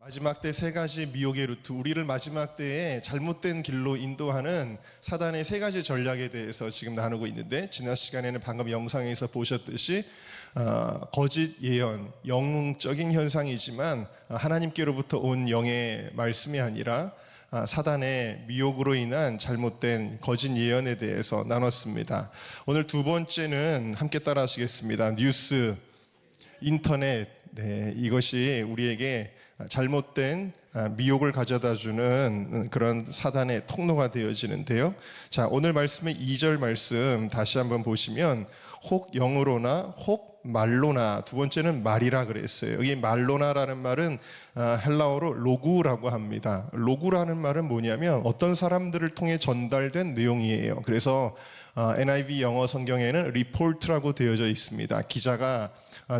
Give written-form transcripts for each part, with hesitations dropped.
마지막 때 세 가지 미혹의 루트, 우리를 마지막 때에 잘못된 길로 인도하는 사단의 세 가지 전략에 대해서 지금 나누고 있는데, 지난 시간에는 방금 영상에서 보셨듯이 거짓 예언, 영웅적인 현상이지만 하나님께로부터 온 영의 말씀이 아니라 사단의 미혹으로 인한 잘못된 거짓 예언에 대해서 나눴습니다. 오늘 두 번째는 함께 따라 하시겠습니다. 뉴스, 인터넷, 이것이 우리에게 잘못된 미혹을 가져다 주는 그런 사단의 통로가 되어지는데요. 자, 오늘 말씀의 2절 말씀 다시 한번 보시면, 혹 영으로나 혹 말로나, 두 번째는 말이라 그랬어요. 여기 말로나라는 말은 헬라어로 로구라고 합니다. 로구라는 말은 뭐냐면 어떤 사람들을 통해 전달된 내용이에요. 그래서 NIV 영어 성경에는 리포트라고 되어져 있습니다. 기자가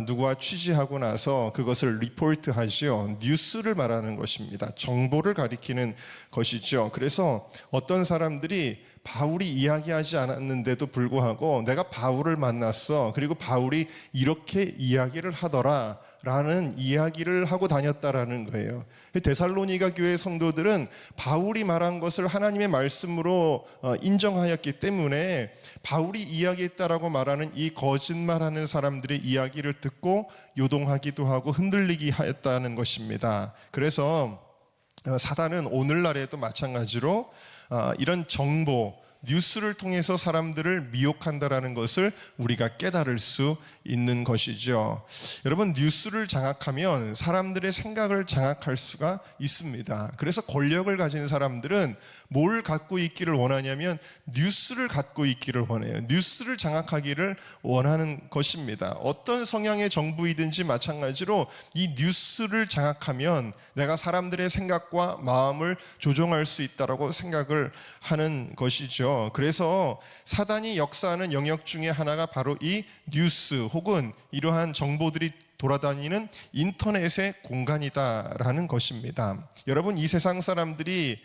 누구와 취재하고 나서 그것을 리포트하죠. 뉴스를 말하는 것입니다. 정보를 가리키는 것이죠. 그래서 어떤 사람들이 바울이 이야기하지 않았는데도 불구하고 내가 바울을 만났어, 그리고 바울이 이렇게 이야기를 하더라 라는 이야기를 하고 다녔다라는 거예요. 데살로니가 교회 성도들은 바울이 말한 것을 하나님의 말씀으로 인정하였기 때문에 바울이 이야기했다라고 말하는 이 거짓말하는 사람들의 이야기를 듣고 요동하기도 하고 흔들리기 하였다는 것입니다. 그래서 사단은 오늘날에도 마찬가지로 이런 정보, 뉴스를 통해서 사람들을 미혹한다라는 것을 우리가 깨달을 수 있는 것이죠. 여러분, 뉴스를 장악하면 사람들의 생각을 장악할 수가 있습니다. 그래서 권력을 가진 사람들은 뭘 갖고 있기를 원하냐면 뉴스를 갖고 있기를 원해요. 뉴스를 장악하기를 원하는 것입니다. 어떤 성향의 정부이든지 마찬가지로 이 뉴스를 장악하면 내가 사람들의 생각과 마음을 조종할 수 있다라고 생각을 하는 것이죠. 그래서 사단이 역사하는 영역 중에 하나가 바로 이 뉴스 혹은 이러한 정보들이 돌아다니는 인터넷의 공간이다라는 것입니다. 여러분, 이 세상 사람들이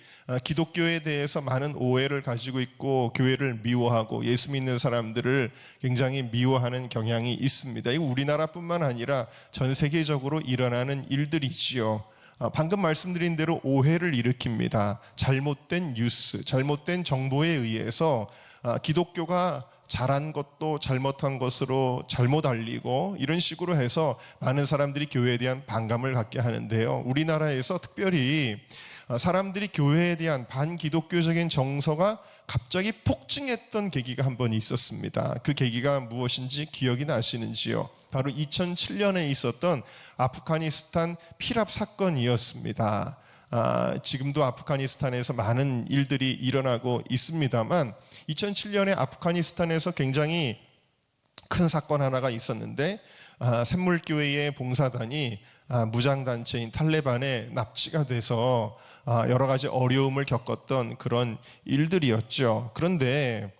기독교에 대해서 많은 오해를 가지고 있고 교회를 미워하고 예수 믿는 사람들을 굉장히 미워하는 경향이 있습니다. 이거 우리나라뿐만 아니라 전 세계적으로 일어나는 일들이지요. 방금 말씀드린 대로 오해를 일으킵니다. 잘못된 뉴스, 잘못된 정보에 의해서 기독교가 잘한 것도 잘못한 것으로 잘못 알리고, 이런 식으로 해서 많은 사람들이 교회에 대한 반감을 갖게 하는데요. 우리나라에서 특별히 사람들이 교회에 대한 반기독교적인 정서가 갑자기 폭증했던 계기가 한 번 있었습니다. 그 계기가 무엇인지 기억이 나시는지요? 바로 2007년에 있었던 아프가니스탄 피랍 사건이었습니다. 지금도 아프가니스탄에서 많은 일들이 일어나고 있습니다만 2007년에 아프가니스탄에서 굉장히 큰 사건 하나가 있었는데, 샘물교회의 봉사단이 무장단체인 탈레반에 납치가 돼서 여러 가지 어려움을 겪었던 그런 일들이었죠. 그런데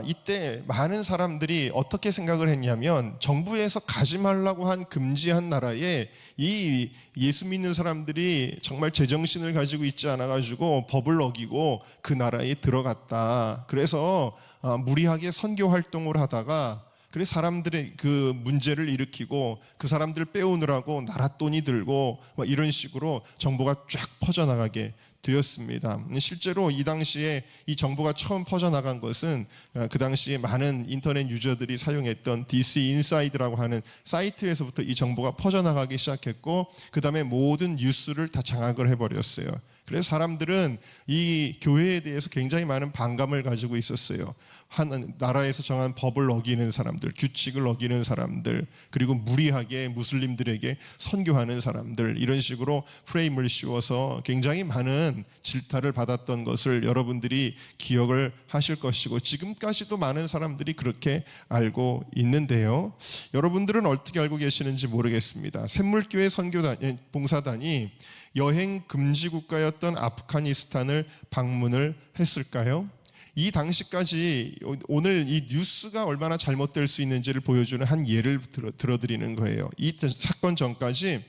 이때 많은 사람들이 어떻게 생각을 했냐면, 정부에서 가지 말라고 한 금지한 나라에 이 예수 믿는 사람들이 정말 제정신을 가지고 있지 않아가지고 법을 어기고 그 나라에 들어갔다. 그래서 무리하게 선교 활동을 하다가 그래서 사람들의 그 문제를 일으키고 그 사람들 빼오느라고 나랏돈이 들고 이런 식으로 정보가 쫙 퍼져나가게 되었습니다. 실제로 이 당시에 이 정보가 처음 퍼져나간 것은 그 당시에 많은 인터넷 유저들이 사용했던 DC 인사이드라고 하는 사이트에서부터 이 정보가 퍼져나가기 시작했고, 그 다음에 모든 뉴스를 다 장악을 해버렸어요. 그래서 사람들은 이 교회에 대해서 굉장히 많은 반감을 가지고 있었어요. 한 나라에서 정한 법을 어기는 사람들, 규칙을 어기는 사람들, 그리고 무리하게 무슬림들에게 선교하는 사람들, 이런 식으로 프레임을 씌워서 굉장히 많은 질타를 받았던 것을 여러분들이 기억을 하실 것이고, 지금까지도 많은 사람들이 그렇게 알고 있는데요. 여러분들은 어떻게 알고 계시는지 모르겠습니다. 샘물교회 선교단, 봉사단이 여행 금지 국가였던 아프가니스탄을 방문을 했을까요? 이 당시까지 오늘 이 뉴스가 얼마나 잘못될 수 있는지를 보여주는 한 예를 들어드리는 거예요. 이 사건 전까지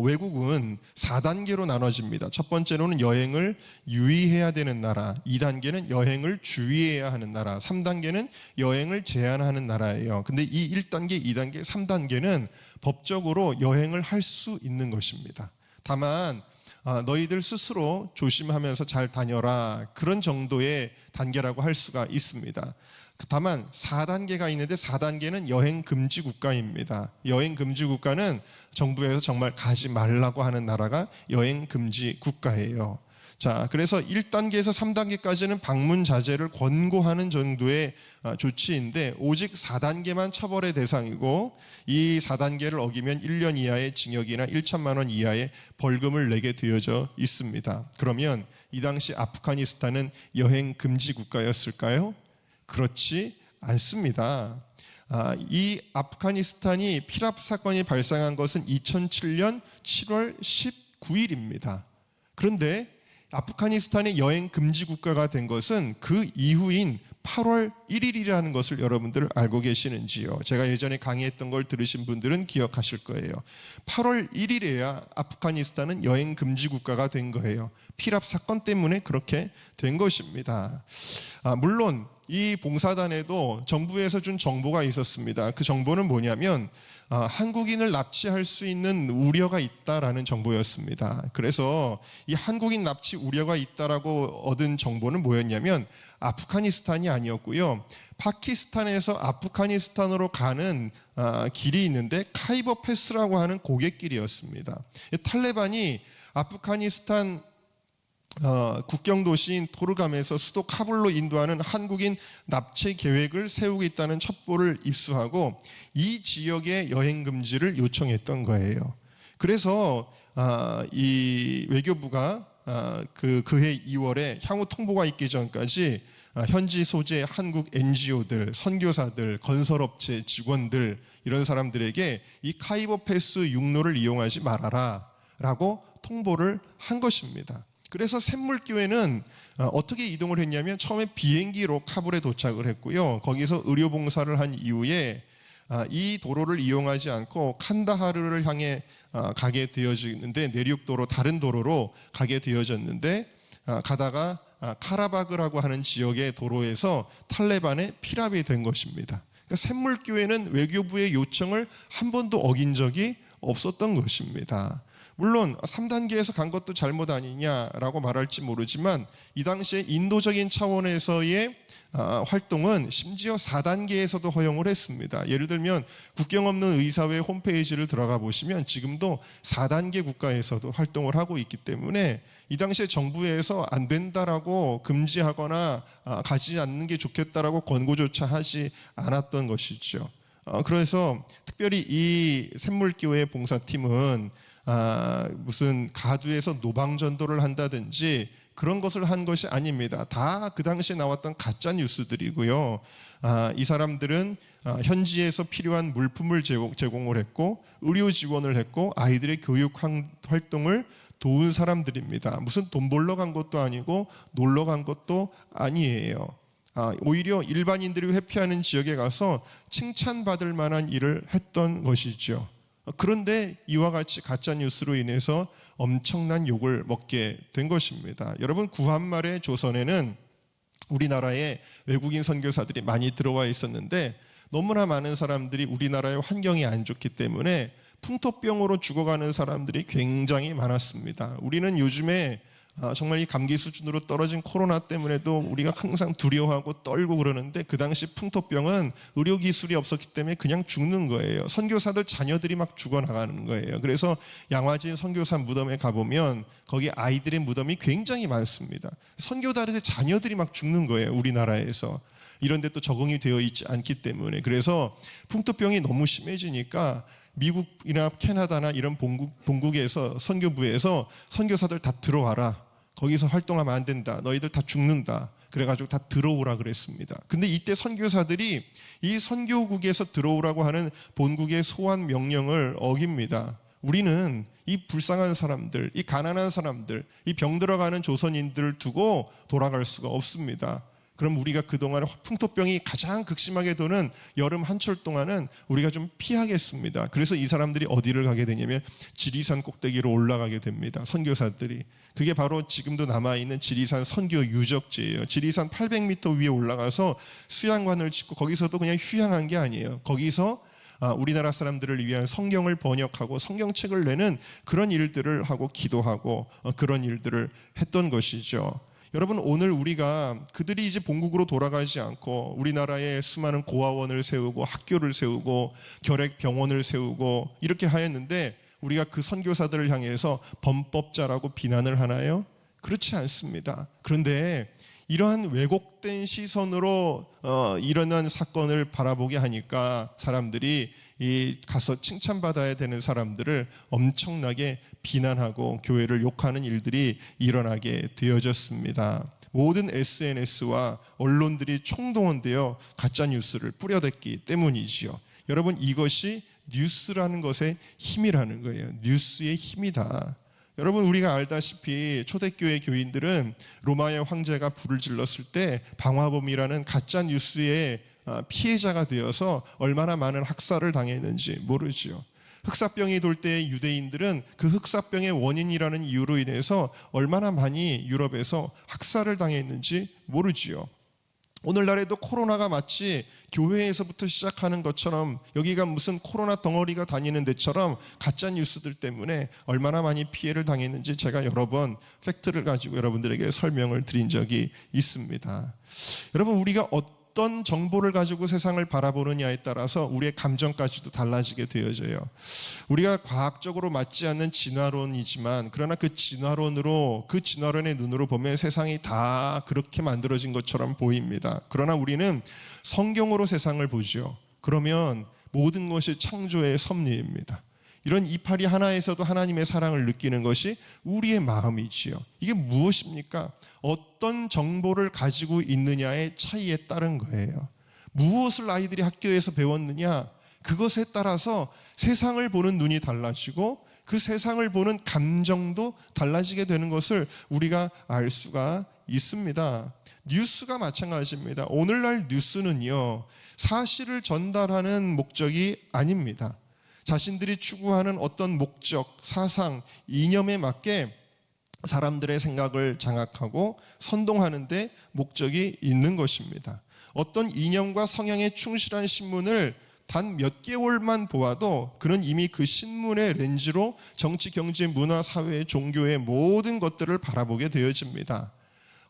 외국은 4단계로 나눠집니다. 첫 번째로는 여행을 유의해야 되는 나라, 2단계는 여행을 주의해야 하는 나라, 3단계는 여행을 제한하는 나라예요. 근데 이 1단계, 2단계, 3단계는 법적으로 여행을 할 수 있는 것입니다. 다만 너희들 스스로 조심하면서 잘 다녀라, 그런 정도의 단계라고 할 수가 있습니다. 다만 4단계가 있는데 4단계는 여행 금지 국가입니다. 여행 금지 국가는 정부에서 정말 가지 말라고 하는 나라가 여행 금지 국가예요. 자, 그래서 1단계에서 3단계까지는 방문 자제를 권고하는 정도의 조치인데, 오직 4단계만 처벌의 대상이고, 이 4단계를 어기면 1년 이하의 징역이나 1천만 원 이하의 벌금을 내게 되어져 있습니다. 그러면 이 당시 아프가니스탄은 여행 금지 국가였을까요? 그렇지 않습니다. 이 아프가니스탄이 피랍 사건이 발생한 것은 2007년 7월 19일입니다. 그런데 아프가니스탄이 여행 금지 국가가 된 것은 그 이후인 8월 1일이라는 것을 여러분들 알고 계시는지요? 제가 예전에 강의했던 걸 들으신 분들은 기억하실 거예요. 8월 1일에야 아프가니스탄은 여행 금지 국가가 된 거예요. 피랍 사건 때문에 그렇게 된 것입니다. 물론 이 봉사단에도 정부에서 준 정보가 있었습니다. 그 정보는 뭐냐면 한국인을 납치할 수 있는 우려가 있다라는 정보였습니다. 그래서 이 한국인 납치 우려가 있다라고 얻은 정보는 뭐였냐면 아프가니스탄이 아니었고요. 파키스탄에서 아프가니스탄으로 가는 길이 있는데 카이버 패스라고 하는 고갯길이었습니다. 탈레반이 아프가니스탄 국경 도시인 토르감에서 수도 카불로 인도하는 한국인 납치 계획을 세우고 있다는 첩보를 입수하고 이 지역의 여행 금지를 요청했던 거예요. 그래서 이 외교부가 그해 2월에 향후 통보가 있기 전까지 현지 소재 한국 NGO들, 선교사들, 건설업체 직원들, 이런 사람들에게 이 카이버 패스 육로를 이용하지 말아라 라고 통보를 한 것입니다. 그래서 샘물교회는 어떻게 이동을 했냐면 처음에 비행기로 카불에 도착을 했고요. 거기서 의료봉사를 한 이후에 이 도로를 이용하지 않고 칸다하르를 향해 가게 되어지는데, 내륙도로 다른 도로로 가게 되어졌는데, 가다가 카라바그라고 하는 지역의 도로에서 탈레반의 피랍이 된 것입니다. 그러니까 샘물교회는 외교부의 요청을 한 번도 어긴 적이 없었던 것입니다. 물론 3단계에서 간 것도 잘못 아니냐라고 말할지 모르지만 이 당시에 인도적인 차원에서의 활동은 심지어 4단계에서도 허용을 했습니다. 예를 들면 국경 없는 의사회 홈페이지를 들어가 보시면 지금도 4단계 국가에서도 활동을 하고 있기 때문에 이 당시에 정부에서 안 된다라고 금지하거나 가지 않는 게 좋겠다라고 권고조차 하지 않았던 것이죠. 그래서 특별히 이 샘물교회 봉사팀은 무슨 가두에서 노방전도를 한다든지 그런 것을 한 것이 아닙니다. 다 그 당시에 나왔던 가짜 뉴스들이고요. 이 사람들은 현지에서 필요한 물품을 제공을 했고, 의료 지원을 했고, 아이들의 교육 활동을 도운 사람들입니다. 무슨 돈 벌러 간 것도 아니고 놀러 간 것도 아니에요. 오히려 일반인들이 회피하는 지역에 가서 칭찬받을 만한 일을 했던 것이죠. 그런데 이와 같이 가짜뉴스로 인해서 엄청난 욕을 먹게 된 것입니다. 여러분, 구한말의 조선에는 우리나라에 외국인 선교사들이 많이 들어와 있었는데 너무나 많은 사람들이 우리나라의 환경이 안 좋기 때문에 풍토병으로 죽어가는 사람들이 굉장히 많았습니다. 우리는 요즘에 정말 이 감기 수준으로 떨어진 코로나 때문에도 우리가 항상 두려워하고 떨고 그러는데, 그 당시 풍토병은 의료기술이 없었기 때문에 그냥 죽는 거예요. 선교사들 자녀들이 막 죽어나가는 거예요. 그래서 양화진 선교사 무덤에 가보면 거기 아이들의 무덤이 굉장히 많습니다. 선교사들의 자녀들이 막 죽는 거예요, 우리나라에서. 이런데 또 적응이 되어 있지 않기 때문에. 그래서 풍토병이 너무 심해지니까 미국이나 캐나다나 이런 본국에서 선교부에서 선교사들 다 들어와라, 거기서 활동하면 안 된다, 너희들 다 죽는다, 그래가지고 다 들어오라 그랬습니다. 근데 이때 선교사들이 이 선교국에서 들어오라고 하는 본국의 소환 명령을 어깁니다. 우리는 이 불쌍한 사람들, 이 가난한 사람들, 이 병들어가는 조선인들을 두고 돌아갈 수가 없습니다. 그럼 우리가 그동안 풍토병이 가장 극심하게 도는 여름 한철 동안은 우리가 좀 피하겠습니다. 그래서 이 사람들이 어디를 가게 되냐면 지리산 꼭대기로 올라가게 됩니다. 선교사들이. 그게 바로 지금도 남아있는 지리산 선교 유적지예요. 지리산 800m 위에 올라가서 수양관을 짓고 거기서도 그냥 휴양한 게 아니에요. 거기서 우리나라 사람들을 위한 성경을 번역하고 성경책을 내는 그런 일들을 하고 기도하고 그런 일들을 했던 것이죠. 여러분, 오늘 우리가 그들이 이제 본국으로 돌아가지 않고 우리나라에 수많은 고아원을 세우고 학교를 세우고 결핵병원을 세우고 이렇게 하였는데 우리가 그 선교사들을 향해서 범법자라고 비난을 하나요? 그렇지 않습니다. 그런데 이러한 왜곡된 시선으로 일어난 사건을 바라보게 하니까 사람들이 가서 칭찬받아야 되는 사람들을 엄청나게 비난하고 교회를 욕하는 일들이 일어나게 되어졌습니다. 모든 SNS와 언론들이 총동원되어 가짜뉴스를 뿌려댔기 때문이지요. 여러분, 이것이 뉴스라는 것의 힘이라는 거예요. 뉴스의 힘이다. 여러분, 우리가 알다시피 초대교회 교인들은 로마의 황제가 불을 질렀을 때 방화범이라는 가짜 뉴스의 피해자가 되어서 얼마나 많은 학살을 당했는지 모르지요. 흑사병이 돌 때 유대인들은 그 흑사병의 원인이라는 이유로 인해서 얼마나 많이 유럽에서 학살을 당했는지 모르지요. 오늘날에도 코로나가 마치 교회에서부터 시작하는 것처럼 여기가 무슨 코로나 덩어리가 다니는 데처럼 가짜 뉴스들 때문에 얼마나 많이 피해를 당했는지 제가 여러 번 팩트를 가지고 여러분들에게 설명을 드린 적이 있습니다. 여러분, 우리가 어떤 정보를 가지고 세상을 바라보느냐에 따라서 우리의 감정까지도 달라지게 되어져요. 우리가 과학적으로 맞지 않는 진화론이지만 그러나 그 진화론의 눈으로 보면 세상이 다 그렇게 만들어진 것처럼 보입니다. 그러나 우리는 성경으로 세상을 보죠. 그러면 모든 것이 창조의 섭리입니다. 이런 이파리 하나에서도 하나님의 사랑을 느끼는 것이 우리의 마음이지요. 이게 무엇입니까? 어떤 정보를 가지고 있느냐의 차이에 따른 거예요. 무엇을 아이들이 학교에서 배웠느냐, 그것에 따라서 세상을 보는 눈이 달라지고 그 세상을 보는 감정도 달라지게 되는 것을 우리가 알 수가 있습니다. 뉴스가 마찬가지입니다. 오늘날 뉴스는요, 사실을 전달하는 목적이 아닙니다. 자신들이 추구하는 어떤 목적, 사상, 이념에 맞게 사람들의 생각을 장악하고 선동하는 데 목적이 있는 것입니다. 어떤 이념과 성향에 충실한 신문을 단 몇 개월만 보아도 그는 이미 그 신문의 렌즈로 정치, 경제, 문화, 사회, 종교의 모든 것들을 바라보게 되어집니다.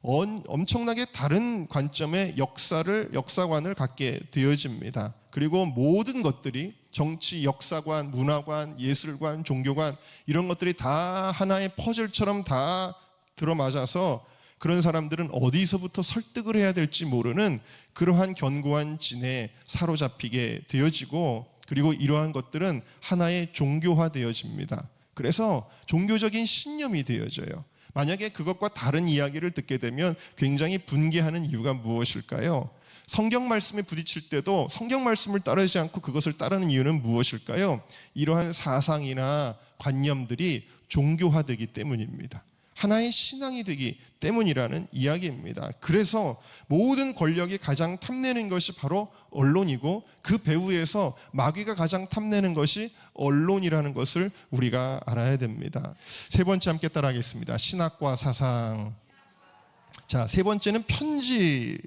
엄청나게 다른 관점의 역사관을 갖게 되어집니다. 그리고 모든 것들이 정치, 역사관, 문화관, 예술관, 종교관 이런 것들이 다 하나의 퍼즐처럼 다 들어맞아서 그런 사람들은 어디서부터 설득을 해야 될지 모르는 그러한 견고한 진에 사로잡히게 되어지고, 그리고 이러한 것들은 하나의 종교화되어집니다. 그래서 종교적인 신념이 되어져요. 만약에 그것과 다른 이야기를 듣게 되면 굉장히 분개하는 이유가 무엇일까요? 성경 말씀에 부딪힐 때도 성경 말씀을 따르지 않고 그것을 따르는 이유는 무엇일까요? 이러한 사상이나 관념들이 종교화되기 때문입니다. 하나의 신앙이 되기 때문이라는 이야기입니다. 그래서 모든 권력이 가장 탐내는 것이 바로 언론이고 그 배후에서 마귀가 가장 탐내는 것이 언론이라는 것을 우리가 알아야 됩니다. 세 번째 함께 따라하겠습니다. 신학과 사상. 자, 세 번째는 편지.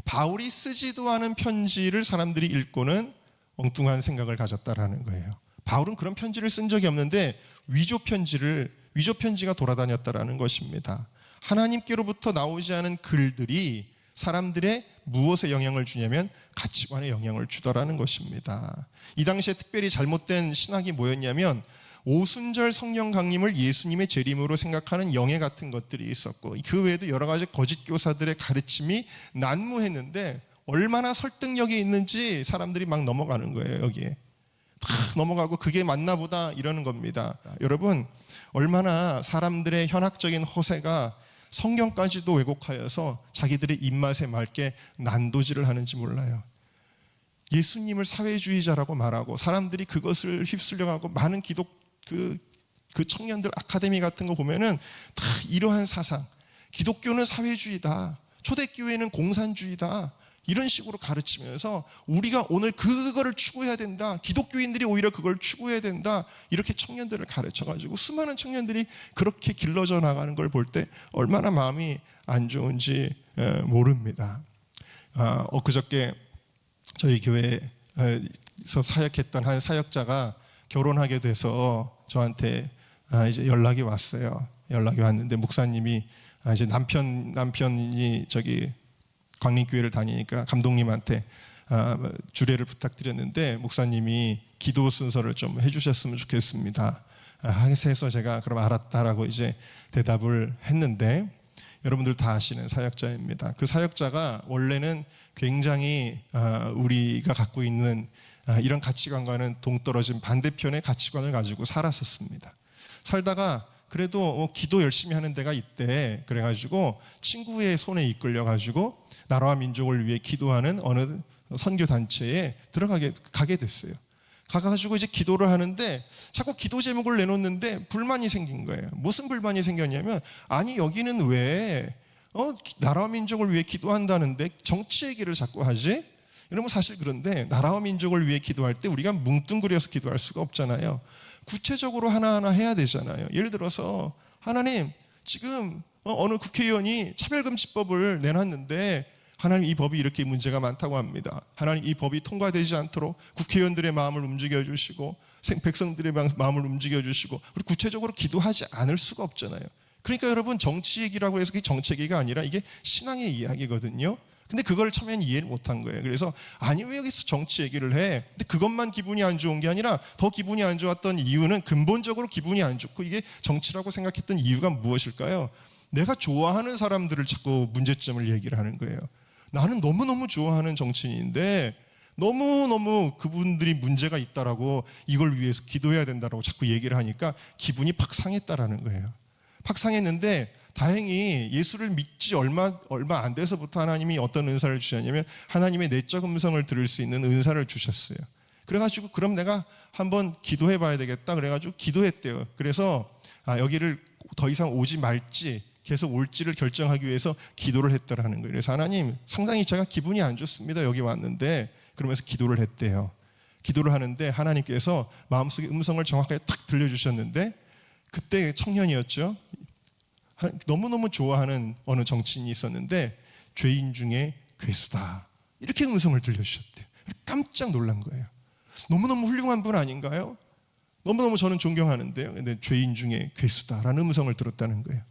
바울이 쓰지도 않은 편지를 사람들이 읽고는 엉뚱한 생각을 가졌다라는 거예요. 바울은 그런 편지를 쓴 적이 없는데 위조 편지가 돌아다녔다라는 것입니다. 하나님께로부터 나오지 않은 글들이 사람들의 무엇에 영향을 주냐면 가치관에 영향을 주더라는 것입니다. 이 당시에 특별히 잘못된 신학이 뭐였냐면 오순절 성령 강림을 예수님의 재림으로 생각하는 영예 같은 것들이 있었고, 그 외에도 여러 가지 거짓 교사들의 가르침이 난무했는데 얼마나 설득력이 있는지 사람들이 막 넘어가는 거예요. 여기에 다 넘어가고 그게 맞나 보다 이러는 겁니다. 여러분, 얼마나 사람들의 현학적인 허세가 성경까지도 왜곡하여서 자기들의 입맛에 맞게 난도질을 하는지 몰라요. 예수님을 사회주의자라고 말하고 사람들이 그것을 휩쓸려가고 많은 그 청년들 아카데미 같은 거 보면은 다 이러한 사상, 기독교는 사회주의다, 초대교회는 공산주의다, 이런 식으로 가르치면서 우리가 오늘 그거를 추구해야 된다, 기독교인들이 오히려 그걸 추구해야 된다, 이렇게 청년들을 가르쳐가지고 수많은 청년들이 그렇게 길러져 나가는 걸 볼 때 얼마나 마음이 안 좋은지 모릅니다. 엊그저께 저희 교회 사역했던 한 사역자가 결혼하게 돼서 저한테 이제 연락이 왔어요. 연락이 왔는데 목사님이 이제 남편이 저기 광림교회를 다니니까 감독님한테 주례를 부탁드렸는데 목사님이 기도 순서를 좀 해주셨으면 좋겠습니다. 해서 제가 그럼 알았다라고 이제 대답을 했는데, 여러분들 다 아시는 사역자입니다. 그 사역자가 원래는 굉장히 우리가 갖고 있는 이런 가치관과는 동떨어진 반대편의 가치관을 가지고 살았었습니다. 살다가 그래도 기도 열심히 하는 데가 있대. 그래가지고 친구의 손에 이끌려가지고 나라와 민족을 위해 기도하는 어느 선교 단체에 가게 됐어요. 가가지고 이제 기도를 하는데 자꾸 기도 제목을 내놓는데 불만이 생긴 거예요. 무슨 불만이 생겼냐면, 아니 여기는 왜 나라와 민족을 위해 기도한다는데 정치 얘기를 자꾸 하지? 여러분 사실 그런데 나라와 민족을 위해 기도할 때 우리가 뭉뚱그려서 기도할 수가 없잖아요. 구체적으로 하나하나 해야 되잖아요. 예를 들어서 하나님 지금 어느 국회의원이 차별금지법을 내놨는데 하나님 이 법이 이렇게 문제가 많다고 합니다. 하나님 이 법이 통과되지 않도록 국회의원들의 마음을 움직여 주시고 백성들의 마음을 움직여 주시고, 우리 구체적으로 기도하지 않을 수가 없잖아요. 그러니까 여러분 정치 얘기라고 해서 그게 정치 얘기가 아니라 이게 신앙의 이야기거든요. 근데 그걸 처음엔 이해를 못한 거예요. 그래서 아니 왜 여기서 정치 얘기를 해? 근데 그것만 기분이 안 좋은 게 아니라 더 기분이 안 좋았던 이유는 근본적으로 기분이 안 좋고 이게 정치라고 생각했던 이유가 무엇일까요? 내가 좋아하는 사람들을 자꾸 문제점을 얘기를 하는 거예요. 나는 너무너무 좋아하는 정치인인데 너무너무 그분들이 문제가 있다라고 이걸 위해서 기도해야 된다라고 자꾸 얘기를 하니까 기분이 팍 상했다라는 거예요. 팍 상했는데 다행히 예수를 믿지 얼마 안 돼서부터 하나님이 어떤 은사를 주셨냐면 하나님의 내적 음성을 들을 수 있는 은사를 주셨어요. 그래가지고 그럼 내가 한번 기도해 봐야 되겠다 그래가지고 기도했대요. 그래서 여기를 더 이상 오지 말지 계속 올지를 결정하기 위해서 기도를 했더라는 거예요. 그래서 하나님 상당히 제가 기분이 안 좋습니다. 여기 왔는데 그러면서 기도를 했대요. 기도를 하는데 하나님께서 마음속에 음성을 정확하게 딱 들려주셨는데, 그때 청년이었죠. 너무너무 좋아하는 어느 정치인이 있었는데 죄인 중에 괴수다 이렇게 음성을 들려주셨대요. 깜짝 놀란 거예요. 너무너무 훌륭한 분 아닌가요? 너무너무 저는 존경하는데요. 근데 죄인 중에 괴수다라는 음성을 들었다는 거예요.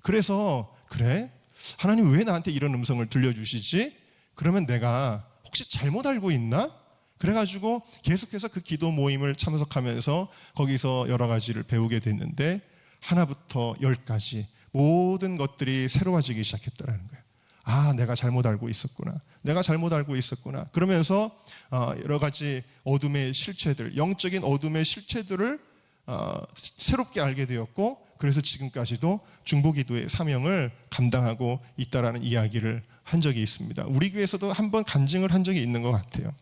그래서 그래? 하나님 왜 나한테 이런 음성을 들려주시지? 그러면 내가 혹시 잘못 알고 있나? 그래가지고 계속해서 그 기도 모임을 참석하면서 거기서 여러 가지를 배우게 됐는데 하나부터 10까지 모든 것들이 새로워지기 시작했다는 거예요. 아, 내가 잘못 알고 있었구나. 내가 잘못 알고 있었구나. 그러면서 여러 가지 어둠의 실체들, 영적인 어둠의 실체들을 새롭게 알게 되었고, 그래서 지금까지도 중보기도의 사명을 감당하고 있다라는 이야기를 한 적이 있습니다. 우리 교회에서도 한번 간증을 한 적이 있는 것 같아요.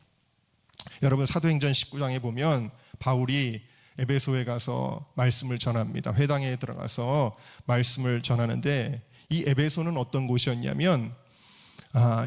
여러분 사도행전 19장에 보면 바울이 에베소에 가서 말씀을 전합니다. 회당에 들어가서 말씀을 전하는데 이 에베소는 어떤 곳이었냐면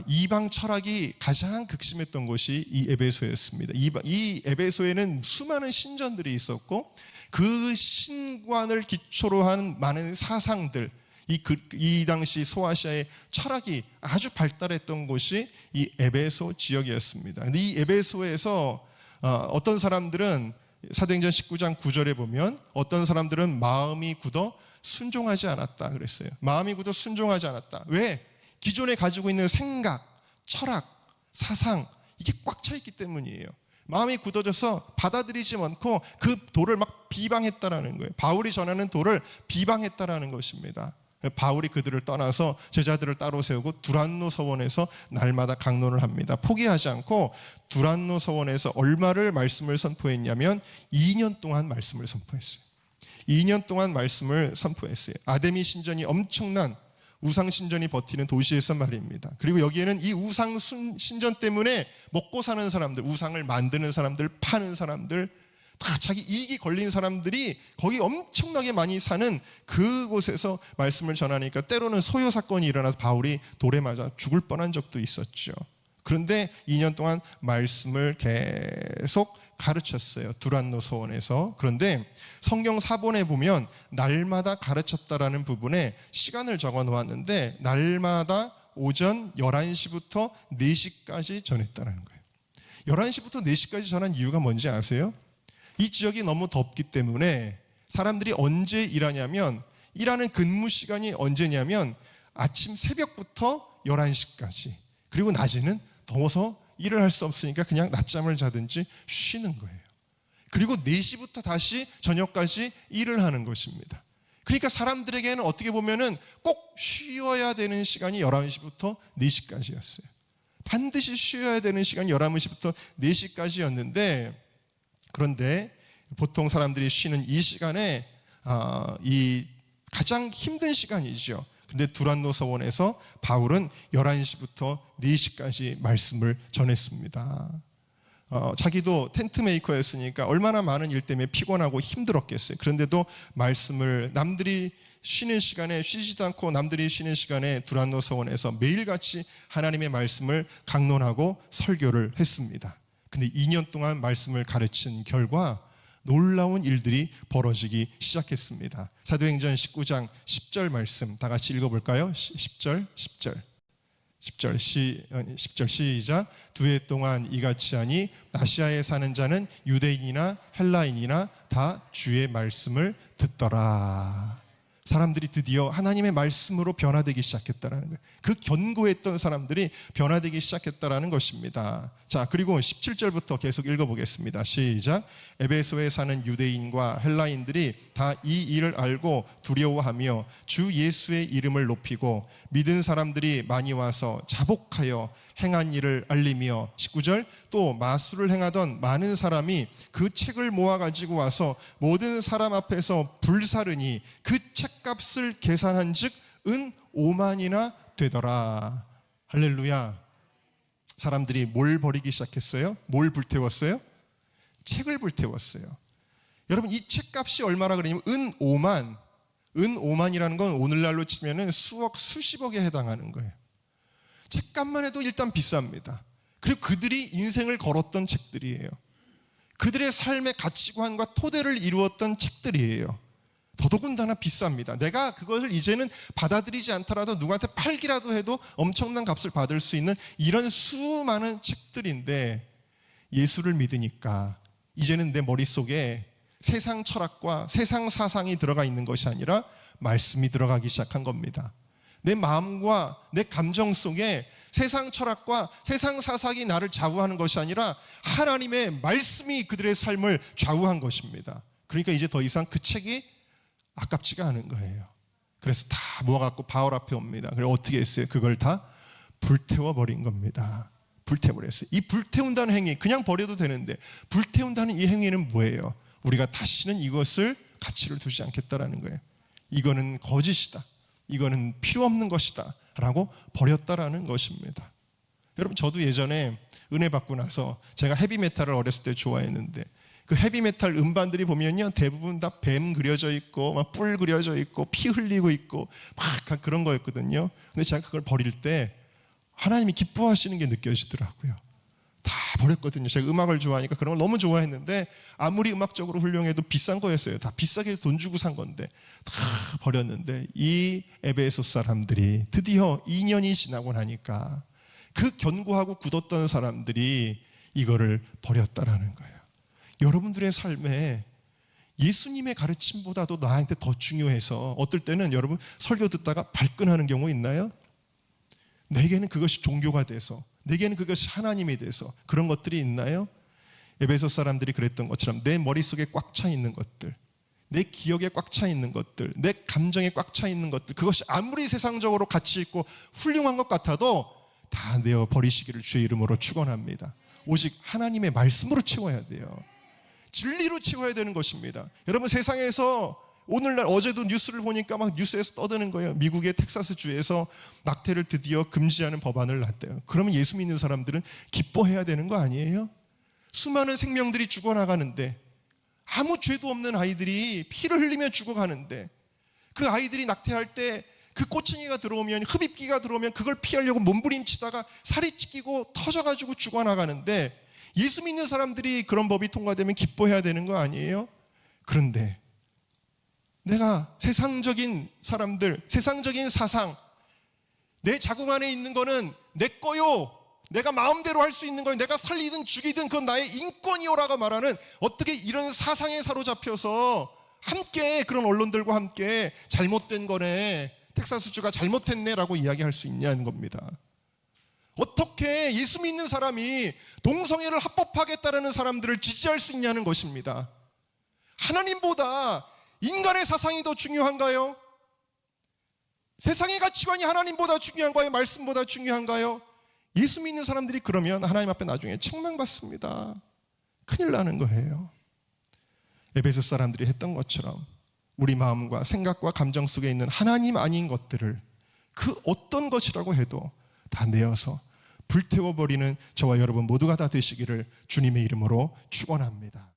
이방 철학이 가장 극심했던 곳이 이 에베소였습니다. 이 에베소에는 수많은 신전들이 있었고 그 신관을 기초로 한 많은 사상들, 이 당시 소아시아의 철학이 아주 발달했던 곳이 이 에베소 지역이었습니다. 근데 이 에베소에서 어떤 사람들은 사도행전 19장 9절에 보면 어떤 사람들은 마음이 굳어 순종하지 않았다 그랬어요. 마음이 굳어 순종하지 않았다. 왜? 기존에 가지고 있는 생각, 철학, 사상 이게 꽉 차 있기 때문이에요. 마음이 굳어져서 받아들이지 않고 그 도를 막 비방했다라는 거예요. 바울이 전하는 도를 비방했다라는 것입니다. 바울이 그들을 떠나서 제자들을 따로 세우고 두란노 서원에서 날마다 강론을 합니다. 포기하지 않고 두란노 서원에서 얼마를 말씀을 선포했냐면 2년 동안 말씀을 선포했어요. 2년 동안 말씀을 선포했어요. 아데미 신전이 엄청난 우상 신전이 버티는 도시에서 말입니다. 그리고 여기에는 이 우상 신전 때문에 먹고 사는 사람들, 우상을 만드는 사람들, 파는 사람들, 다 자기 이익이 걸린 사람들이 거기 엄청나게 많이 사는 그곳에서 말씀을 전하니까 때로는 소요 사건이 일어나서 바울이 돌에 맞아 죽을 뻔한 적도 있었죠. 그런데 2년 동안 말씀을 계속 가르쳤어요. 두란노 서원에서. 그런데 성경 사본에 보면 날마다 가르쳤다라는 부분에 시간을 적어 놓았는데 날마다 오전 11시부터 4시까지 전했다는 거예요. 11시부터 4시까지 전한 이유가 뭔지 아세요? 이 지역이 너무 덥기 때문에 사람들이 언제 일하냐면, 일하는 근무 시간이 언제냐면 아침 새벽부터 11시까지. 그리고 낮에는 더워서 일을 할 수 없으니까 그냥 낮잠을 자든지 쉬는 거예요. 그리고 4시부터 다시 저녁까지 일을 하는 것입니다. 그러니까 사람들에게는 어떻게 보면은 꼭 쉬어야 되는 시간이 11시부터 4시까지였어요. 반드시 쉬어야 되는 시간이 11시부터 4시까지였는데, 그런데 보통 사람들이 쉬는 이 시간에 이 가장 힘든 시간이죠. 근데 두란노 서원에서 바울은 11시부터 4시까지 말씀을 전했습니다. 자기도 텐트 메이커였으니까 얼마나 많은 일 때문에 피곤하고 힘들었겠어요. 그런데도 말씀을 남들이 쉬는 시간에, 쉬지도 않고 남들이 쉬는 시간에 두란노 서원에서 매일같이 하나님의 말씀을 강론하고 설교를 했습니다. 근데 2년 동안 말씀을 가르친 결과 놀라운 일들이 벌어지기 시작했습니다. 사도행전 19장 10절 말씀 다 같이 읽어볼까요? 10절 시작. 2해 동안 이같이 하니 아시아에 사는 자는 유대인이나 헬라인이나 다 주의 말씀을 듣더라. 사람들이 드디어 하나님의 말씀으로 변화되기 시작했다라는 거예요. 그 견고했던 사람들이 변화되기 시작했다라는 것입니다. 자, 그리고 17절부터 계속 읽어보겠습니다. 시작. 에베소에 사는 유대인과 헬라인들이 다 이 일을 알고 두려워하며 주 예수의 이름을 높이고 믿은 사람들이 많이 와서 자복하여 행한 일을 알리며 19절 또 마술을 행하던 많은 사람이 그 책을 모아가지고 와서 모든 사람 앞에서 불사르니 그 책값을 계산한 즉 은 5만이나 되더라. 할렐루야. 사람들이 뭘 버리기 시작했어요? 뭘 불태웠어요? 책을 불태웠어요. 여러분, 이 책값이 얼마나 그러냐면 은 5만. 은 5만이라는 건 오늘날로 치면은 수억, 수십억에 해당하는 거예요. 책값만 해도 일단 비쌉니다. 그리고 그들이 인생을 걸었던 책들이에요. 그들의 삶의 가치관과 토대를 이루었던 책들이에요. 더더군다나 비쌉니다. 내가 그것을 이제는 받아들이지 않더라도 누구한테 팔기라도 해도 엄청난 값을 받을 수 있는 이런 수많은 책들인데, 예수를 믿으니까 이제는 내 머릿속에 세상 철학과 세상 사상이 들어가 있는 것이 아니라 말씀이 들어가기 시작한 겁니다. 내 마음과 내 감정 속에 세상 철학과 세상 사상이 나를 좌우하는 것이 아니라 하나님의 말씀이 그들의 삶을 좌우한 것입니다. 그러니까 이제 더 이상 그 책이 아깝지가 않은 거예요. 그래서 다 모아갖고 바울 앞에 옵니다. 그래서 어떻게 했어요? 그걸 다 불태워버린 겁니다. 불태워버렸어요. 이 불태운다는 행위, 그냥 버려도 되는데 불태운다는 이 행위는 뭐예요? 우리가 다시는 이것을 가치를 두지 않겠다라는 거예요. 이거는 거짓이다, 이거는 필요 없는 것이다 라고 버렸다라는 것입니다. 여러분, 저도 예전에 은혜 받고 나서 제가 헤비메탈을 어렸을 때 좋아했는데 그 헤비메탈 음반들이 보면요, 대부분 다 뱀 그려져 있고 막 뿔 그려져 있고 피 흘리고 있고 막 그런 거였거든요. 근데 제가 그걸 버릴 때 하나님이 기뻐하시는 게 느껴지더라고요. 다 버렸거든요. 제가 음악을 좋아하니까 그런 걸 너무 좋아했는데 아무리 음악적으로 훌륭해도 비싼 거였어요. 다 비싸게 돈 주고 산 건데 다 버렸는데, 이 에베소 사람들이 드디어 2년이 지나고 나니까 그 견고하고 굳었던 사람들이 이거를 버렸다라는 거예요. 여러분들의 삶에 예수님의 가르침보다도 나한테 더 중요해서 어떨 때는 여러분 설교 듣다가 발끈하는 경우 있나요? 내게는 그것이 종교가 돼서, 내게는 그것이 하나님이 돼서 그런 것들이 있나요? 에베소 사람들이 그랬던 것처럼 내 머릿속에 꽉 차 있는 것들, 내 기억에 꽉 차 있는 것들, 내 감정에 꽉 차 있는 것들, 그것이 아무리 세상적으로 가치 있고 훌륭한 것 같아도 다 내어 버리시기를 주의 이름으로 축원합니다. 오직 하나님의 말씀으로 채워야 돼요. 진리로 채워야 되는 것입니다. 여러분, 세상에서 오늘날 어제도 뉴스를 보니까 막 뉴스에서 떠드는 거예요. 미국의 텍사스 주에서 낙태를 드디어 금지하는 법안을 놨대요. 그러면 예수 믿는 사람들은 기뻐해야 되는 거 아니에요? 수많은 생명들이 죽어나가는데, 아무 죄도 없는 아이들이 피를 흘리며 죽어가는데, 그 아이들이 낙태할 때 그 꼬챙이가 들어오면, 흡입기가 들어오면 그걸 피하려고 몸부림치다가 살이 찢기고 터져가지고 죽어나가는데, 예수 믿는 사람들이 그런 법이 통과되면 기뻐해야 되는 거 아니에요? 그런데 내가 세상적인 사람들, 세상적인 사상, 내 자궁 안에 있는 거는 내 거요, 내가 마음대로 할 수 있는 거예요. 내가 살리든 죽이든 그건 나의 인권이요라고 말하는, 어떻게 이런 사상에 사로잡혀서 함께 그런 언론들과 함께 잘못된 거네, 텍사스주가 잘못했네라고 이야기할 수 있냐는 겁니다. 어떻게 예수 믿는 사람이 동성애를 합법화하겠다는 사람들을 지지할 수 있냐는 것입니다. 하나님보다 인간의 사상이 더 중요한가요? 세상의 가치관이 하나님보다 중요한가요? 말씀보다 중요한가요? 예수 믿는 사람들이 그러면 하나님 앞에 나중에 책망받습니다. 큰일 나는 거예요. 에베소 사람들이 했던 것처럼 우리 마음과 생각과 감정 속에 있는 하나님 아닌 것들을 그 어떤 것이라고 해도 다 내어서 불태워버리는 저와 여러분 모두가 다 되시기를 주님의 이름으로 축원합니다.